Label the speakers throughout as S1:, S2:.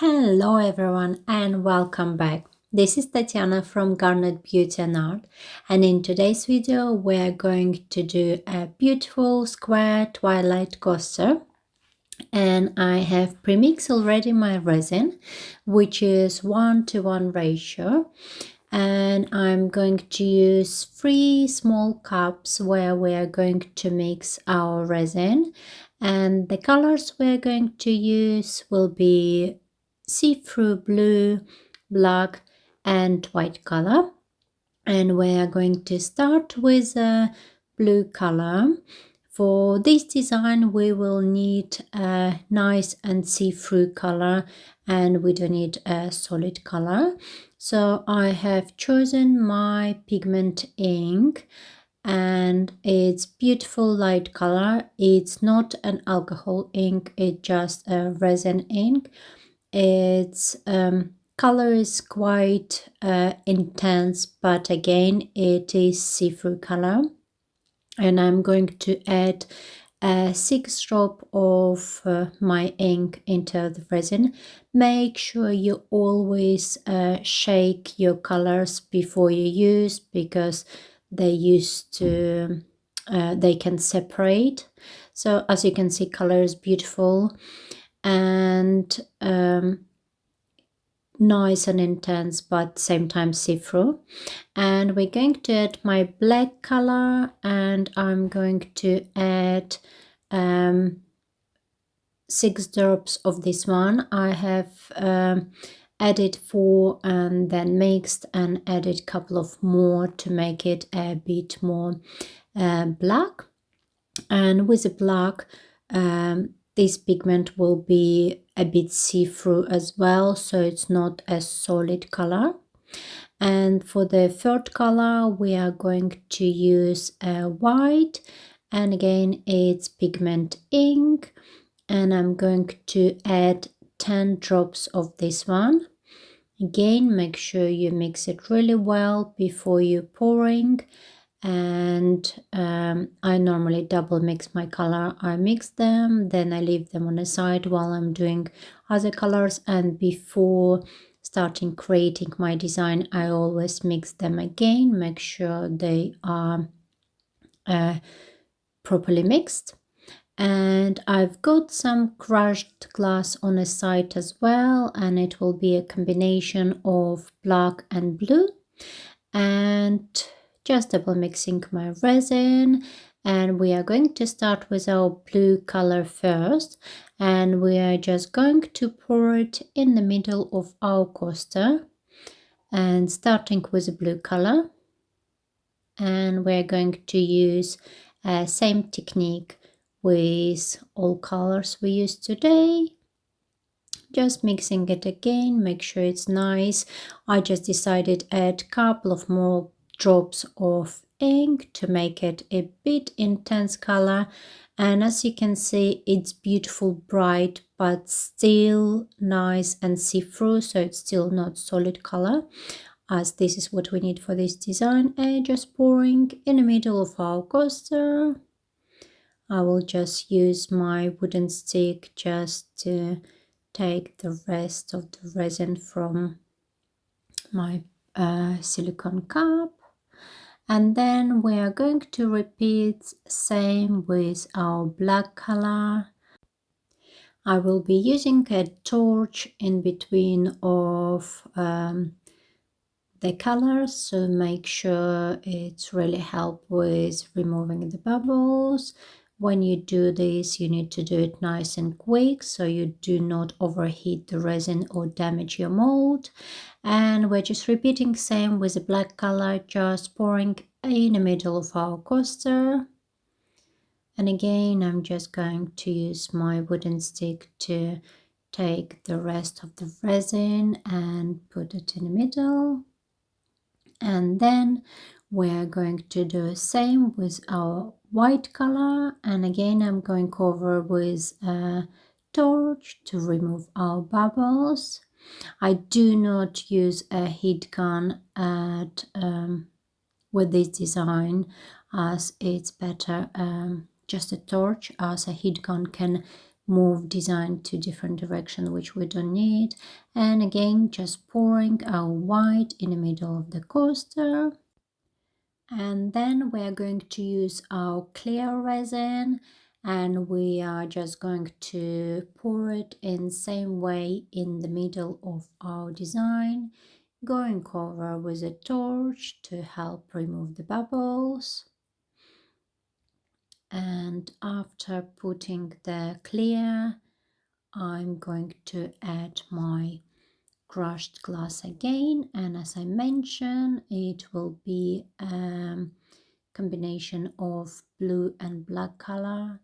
S1: Hello everyone and welcome back. This is Tatjana from Garnet Beauty and Art, and in today's video we're going to do a beautiful square twilight coaster. And I have premixed already my resin, which is 1:1 ratio, and I'm going to use 3 small cups where we are going to mix our resin, and the colors we're going to use will be see-through blue, black and white color. And we are going to start with a blue color. For this design we will need a nice and see-through color, and we don't need a solid color. So I have chosen my pigment ink, and it's beautiful light color. It's not an alcohol ink, it's just a resin ink. Its color is quite intense, but again it is see-through color. And I'm going to add 6 drops of my ink into the resin. Make sure you always shake your colors before you use, because they can separate. So as you can see, color is beautiful and nice and intense, but same time see-through. And we're going to add my black color, and I'm going to add 6 drops of this one. I have added 4 and then mixed and added a couple of more to make it a bit more black. And with the black, this pigment will be a bit see-through as well, so it's not a solid color. And for the third color we are going to use a white, and again it's pigment ink, and I'm going to add 10 drops of this one. Again, make sure you mix it really well before you pouring. And I normally double mix my color. I mix them, then I leave them on the side while I'm doing other colors, and before starting creating my design I always mix them again, make sure they are properly mixed. And I've got some crushed glass on the side as well, and it will be a combination of black and blue. And just double mixing my resin, and we are going to start with our blue color first, and we are just going to pour it in the middle of our coaster, and starting with the blue color. And we're going to use same technique with all colors we use today, just mixing it again, make sure it's nice. I just decided to add a couple of more drops of ink to make it a bit intense color. And as you can see, it's beautiful bright but still nice and see-through, so it's still not solid color, as this is what we need for this design. And just pouring in the middle of our coaster. I will just use my wooden stick just to take the rest of the resin from my silicone cup. And then we are going to repeat same with our black color. I will be using a torch in between of the colors, so make sure it's really help with removing the bubbles. When you do this, you need to do it nice and quick so you do not overheat the resin or damage your mold. And we're just repeating same with the black color, just pouring in the middle of our coaster. And again, I'm just going to use my wooden stick to take the rest of the resin and put it in the middle. And then we're going to do the same with our white color, and again I'm going over with a torch to remove our bubbles. I do not use a heat gun with this design, as it's better just a torch, as a heat gun can move design to different direction, which we don't need. And again, just pouring our white in the middle of the coaster. And then we are going to use our clear resin, and we are just going to pour it in the same way in the middle of our design, going over with a torch to help remove the bubbles. And after putting the clear, I'm going to add my crushed glass again, and as I mentioned, it will be a combination of blue and black color.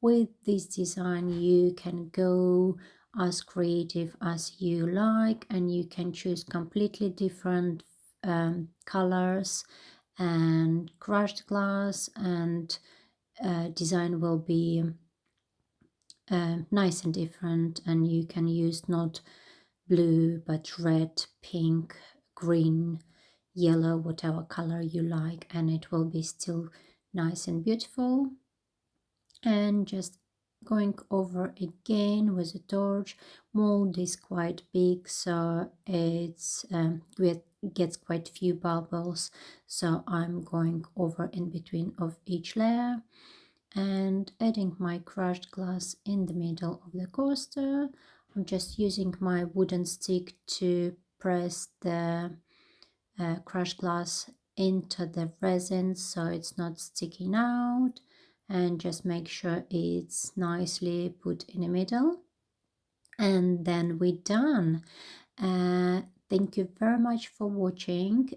S1: With this design you can go as creative as you like, and you can choose completely different colors and crushed glass, and design will be nice and different, and you can use not blue but red, pink, green, yellow, whatever color you like, and it will be still nice and beautiful. And just going over again with a torch. Mold is quite big, so it's gets quite few bubbles, so I'm going over in between of each layer and adding my crushed glass in the middle of the coaster. I'm just using my wooden stick to press the crushed glass into the resin so it's not sticking out, and just make sure it's nicely put in the middle, and then we're done. Thank you very much for watching.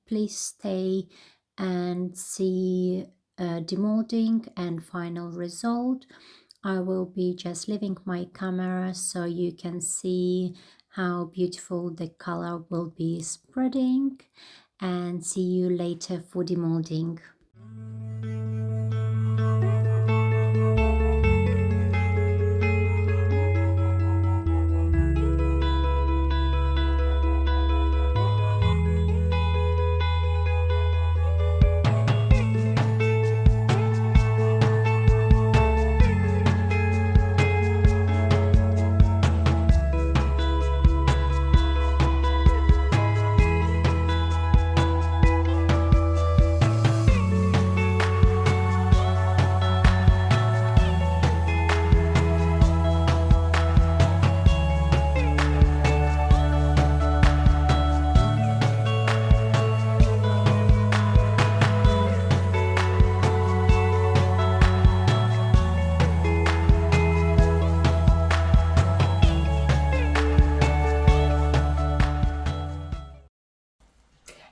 S1: Please stay and see demolding and final result. I will be just leaving my camera so you can see how beautiful the color will be spreading, and see you later for demolding.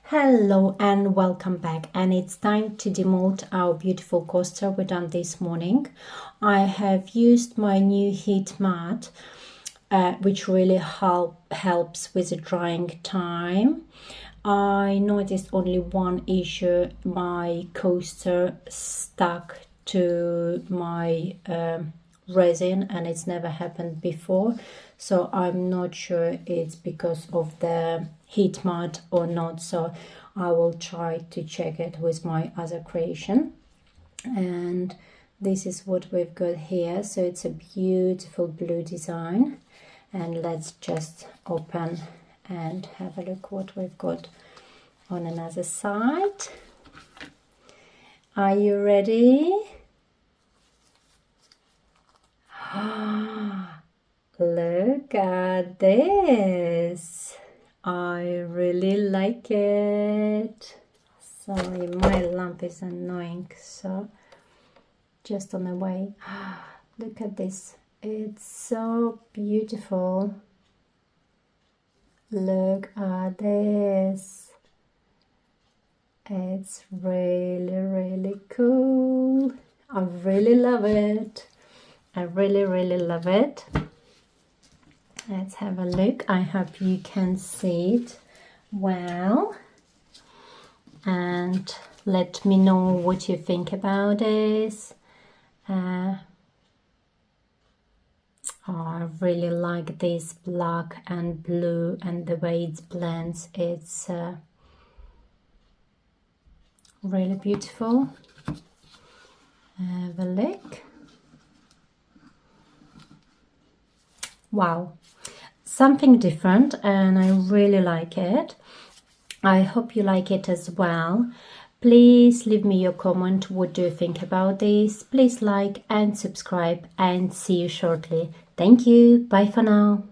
S1: Hello and welcome back, and it's time to demold our beautiful coaster we done this morning. I have used my new heat mat, which really helps with the drying time. I noticed only one issue: my coaster stuck to my resin, and it's never happened before, so I'm not sure it's because of the heat mat or not, so I will try to check it with my other creation. And this is what we've got here, so it's a beautiful blue design, and let's just open and have a look what we've got on another side. Are you ready? Look at this. I really like it. Sorry, my lamp is annoying, so just on the way. Look at this. It's so beautiful. Look at this. It's really cool. I really love it. I really love it. Let's have a look. I hope you can see it well, and let me know what you think about this. I really like this black and blue and the way it blends. It's really beautiful. Have a look. Wow, something different, and I really like it. I hope you like it as well. Please leave me your comment. What do you think about this? Please like and subscribe, and see you shortly. Thank you. Bye for now.